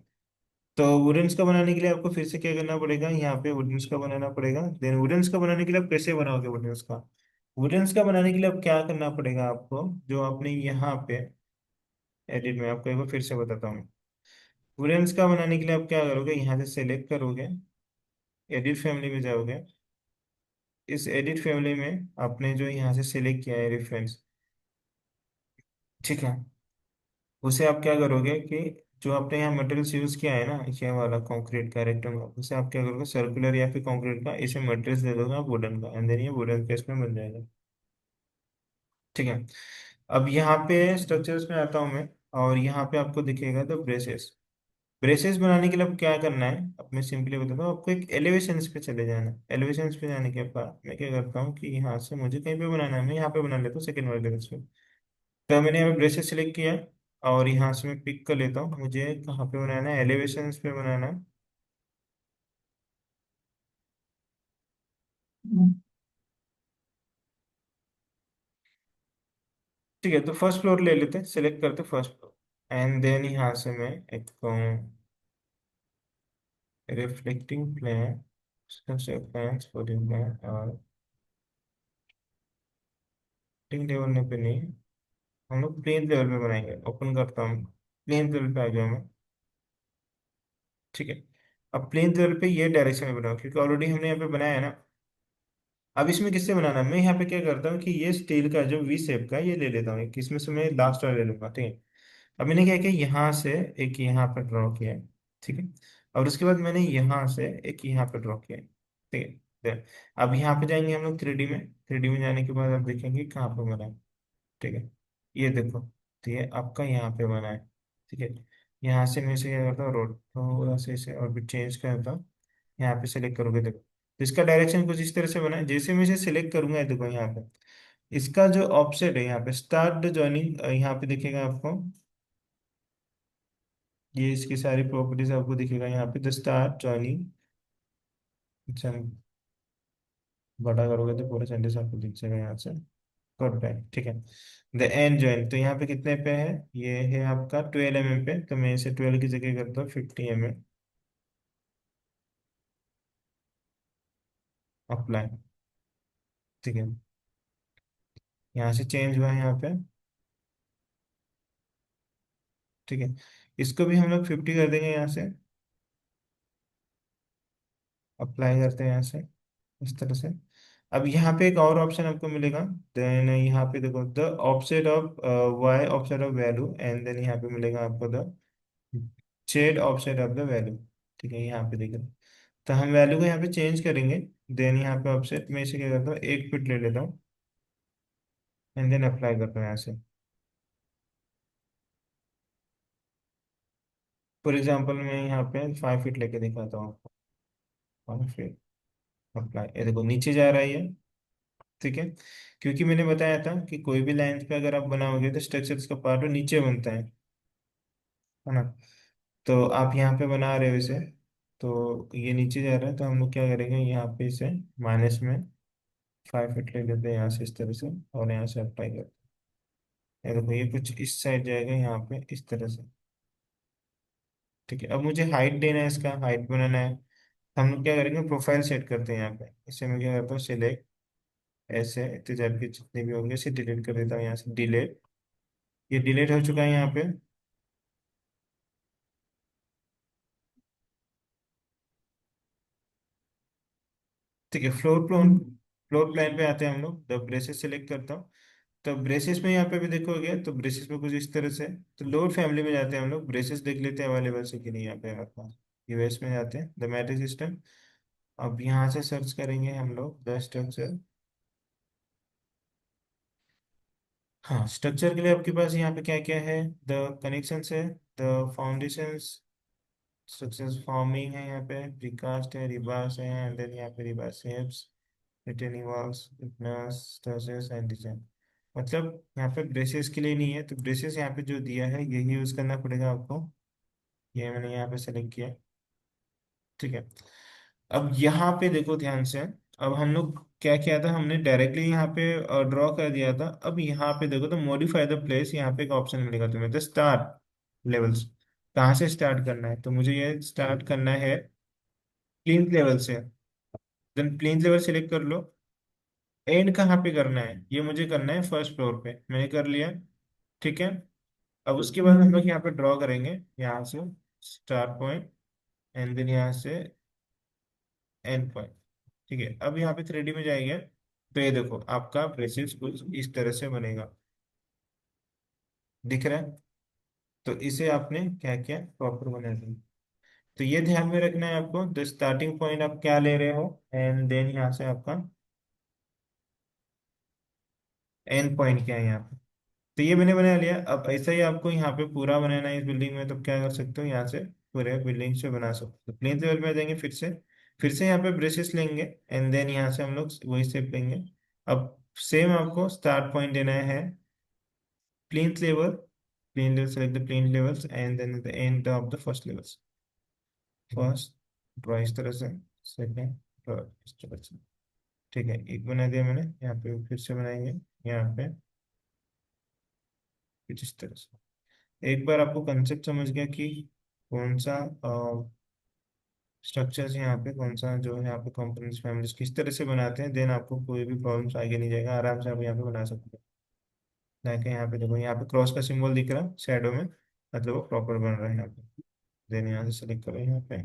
Speaker 1: तो वुडन्स का बनाने के लिए आपको फिर से क्या करना पड़ेगा, यहाँ पे वुडन्स का बनाना पड़ेगा। देन वुडन्स का बनाने के लिए आप कैसे बनाओगे वुडन्स का, वुडन्स का बनाने के लिए अब क्या करना पड़ेगा आपको, जो आपने यहाँ पे एडिट में, आपको एक बार फिर से बताता हूँ। वुडन्स का बनाने के लिए आप क्या करोगे, यहाँ से सेलेक्ट करोगे, एडिट फैमिली में जाओगे। इस एडिट फैमिली में आपने जो यहाँ से सेलेक्ट किया है रेफरेंस, ठीक है, उसे आप क्या करोगे कि जो आपने यहाँ मटेरियल्स यूज किया है ना, ये वाला कंक्रीट का रेक्टेंगल, उसे आप क्या करोगे, सर्कुलर या फिर कंक्रीट का इसे मटेरियल्स दे दोगे आप वुडन का, एंड देन ये वुडन का इसमें बन जाएगा। ठीक है, अब यहाँ पे स्ट्रक्चर्स में आता हूँ मैं, और यहाँ पे आपको दिखेगा तो ब्रेसेस। ब्रेसेस बनाने के लिए अब क्या करना है, अब मैं सिंपली बताता हूँ आपको, एक एलिवेशंस पे चले जाना है। एलिवेशंस पे जाने के बाद मैं क्या करता हूँ कि यहाँ से मुझे कहीं पे बनाना है, मैं यहाँ पे बना लेता हूँ सेकंड वाले लेवल पे। तो मैंने यहाँ पे ब्रेसेस सिलेक्ट किया, और यहाँ से मैं पिक कर लेता हूँ, मुझे कहाँ पे बनाना है, एलिवेशंस पे बनाना है। ठीक है, तो फर्स्ट फ्लोर ले लेते हैं, सिलेक्ट करते फर्स्ट फ्लोर, एंड देन यहाँ से मैं एक रिफ्लेक्टिंग प्लेन, फैंस और लेवल पे नहीं, हम लोग प्लेन लेवल पे बनाएंगे। ओपन करता हूँ, प्लेन लेवल पे आ गया मैं। ठीक है, अब प्लेन लेवल पे ये डायरेक्शन में बनाओ क्योंकि ऑलरेडी हमने यहाँ पे बनाया है ना। अब इसमें किससे बनाना है, मैं यहाँ पे क्या करता हूँ कि ये स्टील का जो वी शेप का ये ले लेता हूँ, किसमें से मैं लास्ट वाला ले लूंगा। ठीक है, अब मैंने क्या किया, यहाँ से एक यहाँ पर ड्रॉ किया है। ठीक है, और उसके बाद मैंने यहाँ से एक यहाँ पर ड्रॉ किया है। ठीक है। Then, अब यहाँ पे जाएंगे हम लोग 3D में। 3D में जाने के बाद आप देखेंगे कहाँ पे बना है। ठीक है, ये देखो, तो ये आपका यहाँ पे बना है। ठीक है, यहाँ से मैं इसे क्या करता हूँ, रोड थोड़ा सा इसे और भी चेंज करता हूँ। यहाँ पे सेलेक्ट करोगे, देखो तो इसका डायरेक्शन कुछ इस तरह से बना है। जैसे मैं इसे सिलेक्ट करूंगा, ये देखो यहाँ पे इसका जो ऑफसेट है, यहाँ पे स्टार्ट जॉइनिंग, यहाँ पे दिखेगा आपको, ये इसकी सारी प्रॉपर्टीज आपको दिखेगा यहाँ पे, द स्टार्ट जॉइनिंग। अच्छा, बड़ा करोगे तो पूरा सेंटेंस आपको दिख जाएगा यहाँ से। गुड बैक, ठीक है। द एंड जॉइन, तो यहाँ पे कितने पे है, ये है आपका 12 mm पे, तो मैं इसे 12 की जगह करता हूँ 50 mm। अप्लाई, ठीक है, यहाँ से चेंज हुआ है यहाँ पे। ठीक है, इसको भी हम लोग 50 कर देंगे यहाँ से। अप्लाई करते हैं यहाँ से, इस तरह से। अब यहाँ पे एक और ऑप्शन आपको मिलेगा। देन यहाँ पे देखो, the offset of Y offset of value, and then यहाँ पे मिलेगा आपको the shade offset of the value. ठीक है, यहाँ पे देखो, तो हम वैल्यू को यहाँ पे चेंज करेंगे। देन यहाँ पे ऑफसेट में इसे क्या करता हूँ, 1 फीट ले लेता हूँ, एंड देन अप्लाई करता हूँ यहाँ से। फॉर एग्जाम्पल मैं यहाँ पे 5 फीट लेके दिखाता हूँ आपको। 5 फीट, अप्लाई, ये देखो नीचे जा रहा है ये। ठीक है, क्योंकि मैंने बताया था कि कोई भी लाइन पे अगर आप बनाओगे तो स्ट्रक्चर्स का पार्ट वो नीचे बनता है ना। तो आप यहाँ पे बना रहे हो इसे, तो ये नीचे जा रहा है, तो हम लोग क्या करेंगे, यहाँ पे इसे माइनस में 5 फीट ले लेते हैं यहाँ से, इस तरह से, और यहाँ से अप्लाई करते हैं। ये देखो, ये कुछ इस साइड जाएगा यहाँ पे, इस तरह से। ठीक है, अब मुझे हाइट देना है, इसका हाइट बनाना है। हम लोग क्या करेंगे, प्रोफाइल सेट करते हैं यहाँ पे। इसे मैं क्या करता हूँ, सिलेक्ट, ऐसे इतने के जितने भी होंगे इसे डिलीट कर देता हूँ यहाँ से, डिलीट। ये डिलीट हो चुका है यहाँ पे। ठीक है, फ्लोर प्लान पे आते हैं हम लोग, द ब्रेसेस सेलेक्ट करता हूँ। तो ब्रेसेस में यहाँ पे भी देखोगे, तो ब्रेसेस में कुछ इस तरह से। तो लोअर फैमिली में जाते हैं हम लोग, ब्रेसेस देख लेते हैं अवेलेबल से कि नहीं यहाँ पे हमारे पास। यूएस में जाते हैं, द मैट्रिक सिस्टम। अब यहाँ से सर्च करेंगे हम लोग द स्ट्रक्चर। हाँ, स्ट्रक्चर के लिए आपके पास यहाँ पे क्या क्या है, द कनेक्शंस है, द फाउंडेशंस, स्ट्रक्चर्स फॉर्मिंग है, यहाँ पे प्रीकास्ट है, रिबार्स है, एंड देन यहाँ पे रिबार shapes, retaining walls, thickness, stresses and design. मतलब यहाँ पे ब्रेसेस के लिए नहीं है, तो ब्रेसेस यहाँ पे जो दिया है यही यूज करना पड़ेगा आपको। ये मैंने यहाँ पे सेलेक्ट किया। ठीक है, अब यहाँ पे देखो ध्यान से। अब हम लोग क्या किया था, हमने डायरेक्टली यहाँ पे ड्रॉ कर दिया था। अब यहाँ पे देखो, तो मॉडिफाई द प्लेस, यहाँ पे एक ऑप्शन मिलेगा तुम्हें, द स्टार्ट लेवल्स। कहाँ से स्टार्ट करना है, तो मुझे ये स्टार्ट करना है प्लिंथ लेवल से। देन प्लिंथ लेवल सेलेक्ट कर लो। एंड कहाँ पे करना है, ये मुझे करना है फर्स्ट फ्लोर पे, मैंने कर लिया। ठीक है, अब उसके बाद हम लोग यहाँ पे ड्रॉ करेंगे, यहाँ से स्टार्ट पॉइंट, एंड देन यहाँ से एंड पॉइंट। ठीक है, अब यहाँ पे 3D में जाएंगे, तो ये देखो आपका ब्रेसेस कुछ इस तरह से बनेगा, दिख रहा है। तो इसे आपने क्या किया, प्रॉपर बना दिया। तो ये ध्यान में रखना है आपको, द स्टार्टिंग पॉइंट आप क्या ले रहे हो, एंड देन यहाँ से आपका एंड पॉइंट क्या है यहाँ पे। तो ये मैंने बना लिया। अब ऐसा ही आपको यहाँ पे पूरा बनाना है इस बिल्डिंग में, तो क्या कर सकते हो, यहाँ से पूरे बिल्डिंग से बना सकते हो। प्लेन लेवल में आ जाएंगे, फिर से यहाँ पे ब्रेसेस लेंगे, एंड देन यहाँ से हम लोग वही स्टेप लेंगे। अब सेम आपको स्टार्ट पॉइंट देना है plane level, plane level, select the plane levels, and then the end of the first levels. First draw इस तरह से, सेकेंड ड्रॉ इस तरह से। ठीक है, एक बना दिया मैंने, यहाँ पे फिर से बनाएंगे, यहाँ पे कुछ इस तरह से। एक बार आपको कंसेप्ट समझ गया कि कौन सा स्ट्रक्चर्स यहाँ पे, कौन सा जो है यहाँ पे कंपोनेंट्स फैमिलीज किस तरह से बनाते हैं, देन आपको कोई भी प्रॉब्लम्स आगे नहीं जाएगा, आराम से आप यहाँ पे बना सकते हैं। लाइक यहाँ पे देखो, यहाँ पे क्रॉस का सिंबल दिख रहा है शैडो में, मतलब वो प्रॉपर बन रहा है यहाँ पे। देन यहाँ से सेलेक्ट करो, यहाँ पे,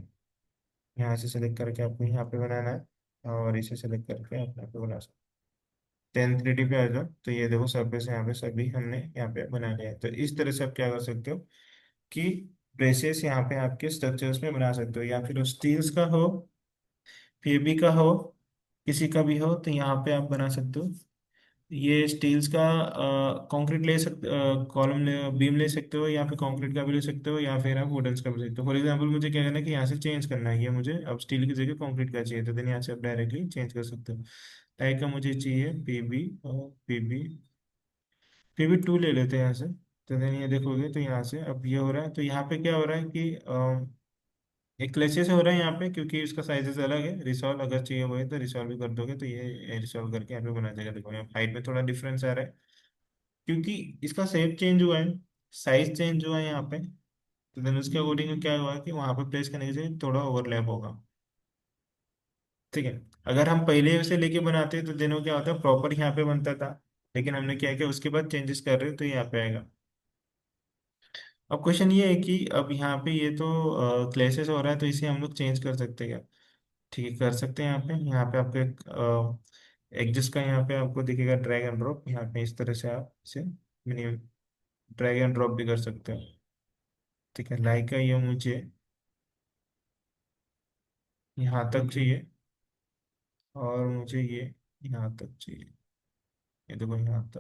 Speaker 1: यहाँ से सेलेक्ट करके आपको यहाँ पे बनाना है, और इसे सेलेक्ट करके आप यहाँ पे बना सकते हैं। 10 3D पे आ जाओ, तो ये देखो सरफेस यहाँ पे सभी हमने यहाँ पे बना लिया है। तो इस तरह से आप क्या कर सकते हो कि ब्रेसेस यहाँ पे आपके स्ट्रक्चर्स में बना सकते हो, या फिर स्टील्स का हो, पीएबी का हो, किसी का भी हो, तो यहाँ पे आप बना सकते हो। ये स्टील्स का कंक्रीट ले सकते, कॉलम ले, बीम ले सकते हो, या फिर कंक्रीट का भी ले सकते हो, या फिर आप वुडन्स का भी ले सकते हो। फॉर एग्जांपल मुझे क्या करना है कि यहाँ से चेंज करना है, ये मुझे अब स्टील की जगह कंक्रीट का चाहिए, तो देन यहाँ से आप डायरेक्टली चेंज कर सकते हो। टाइप का मुझे चाहिए पीबी, और पीबी 2 ले लेते हैं यहाँ से। तो देन ये देखोगे तो यहाँ से अब ये हो रहा है, तो यहाँ पे क्या हो रहा है कि एक क्लेचे से हो रहा है यहाँ पे, क्योंकि इसका साइजेस अलग है। रिसॉल्व अगर चाहिए हुआ है तो रिसॉल्व भी कर दोगे, तो ये रिसॉल्व करके यहाँ पे बना जाएगा। देखो यहाँ हाइट में थोड़ा डिफरेंस आ रहा है, क्योंकि इसका शेप चेंज हुआ है, साइज चेंज हुआ है यहाँ पे। तो देन उसके अकॉर्डिंग क्या हुआ कि वहां पे प्लेस करने से थोड़ा ओवरलैप होगा। ठीक है। अगर हम पहले उसे लेके बनाते तो देनों क्या होता है, प्रॉपर यहाँ पे बनता था। लेकिन हमने क्या किया, उसके बाद चेंजेस कर रहे हो तो यहाँ पे आएगा। अब क्वेश्चन ये है कि अब यहाँ पे ये तो क्लेशेस हो रहा है, तो इसे हम लोग चेंज कर सकते हैं क्या? ठीक है, कर सकते हैं। यहाँ पे आपको एक एग्जिस्ट का यहाँ पे आपको दिखेगा ड्रैग एंड ड्रॉप, यहाँ पे इस तरह से आप इसे मिनिमम ड्रैग एंड ड्रॉप भी कर सकते हो। ठीक है, लाइक का ये मुझे यहाँ तक चाहिए, और मुझे ये यहाँ तक चाहिए। ये देखो यहाँ तक।